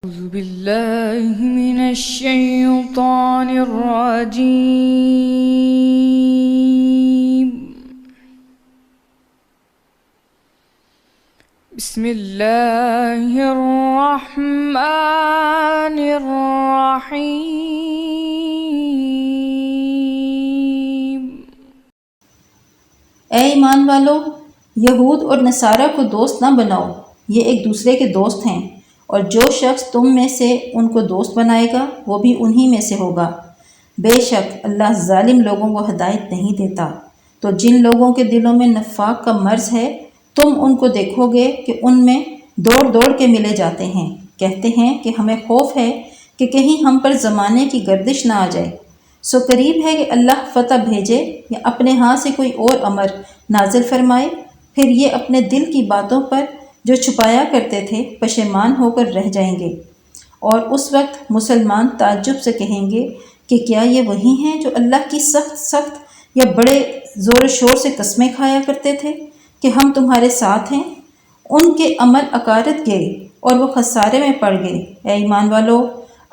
أعوذ بالله من الشيطان الرجيم. بسم الله الرحمن الرحيم. اے ایمان والو، یہود اور نصارہ کو دوست نہ بناؤ، یہ ایک دوسرے کے دوست ہیں، اور جو شخص تم میں سے ان کو دوست بنائے گا وہ بھی انہی میں سے ہوگا۔ بے شک اللہ ظالم لوگوں کو ہدایت نہیں دیتا۔ تو جن لوگوں کے دلوں میں نفاق کا مرض ہے، تم ان کو دیکھو گے کہ ان میں دوڑ دوڑ کے ملے جاتے ہیں، کہتے ہیں کہ ہمیں خوف ہے کہ کہیں ہم پر زمانے کی گردش نہ آ جائے۔ سو قریب ہے کہ اللہ فتح بھیجے یا اپنے ہاں سے کوئی اور امر نازل فرمائے، پھر یہ اپنے دل کی باتوں پر جو چھپایا کرتے تھے پشیمان ہو کر رہ جائیں گے، اور اس وقت مسلمان تعجب سے کہیں گے کہ کیا یہ وہی ہیں جو اللہ کی سخت سخت یا بڑے زور و شور سے قسمیں کھایا کرتے تھے کہ ہم تمہارے ساتھ ہیں؟ ان کے عمل اکارت گئے اور وہ خسارے میں پڑ گئے۔ اے ایمان والو،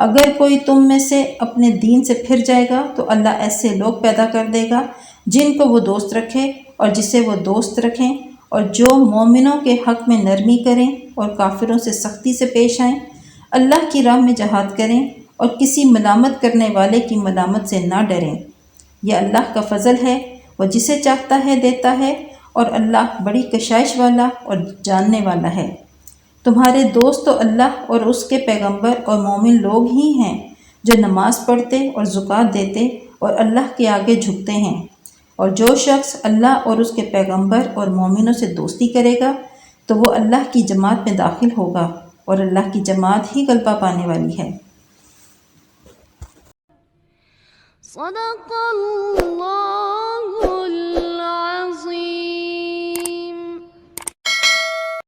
اگر کوئی تم میں سے اپنے دین سے پھر جائے گا تو اللہ ایسے لوگ پیدا کر دے گا جن کو وہ دوست رکھے اور جسے وہ دوست رکھیں، اور جو مومنوں کے حق میں نرمی کریں اور کافروں سے سختی سے پیش آئیں، اللہ کی راہ میں جہاد کریں اور کسی ملامت کرنے والے کی ملامت سے نہ ڈریں۔ یہ اللہ کا فضل ہے، وہ جسے چاہتا ہے دیتا ہے، اور اللہ بڑی کشائش والا اور جاننے والا ہے۔ تمہارے دوست تو اللہ اور اس کے پیغمبر اور مومن لوگ ہی ہیں جو نماز پڑھتے اور زکوٰۃ دیتے اور اللہ کے آگے جھکتے ہیں، اور جو شخص اللہ اور اس کے پیغمبر اور مومنوں سے دوستی کرے گا تو وہ اللہ کی جماعت میں داخل ہوگا، اور اللہ کی جماعت ہی غلبہ پانے والی ہے۔ صدق اللہ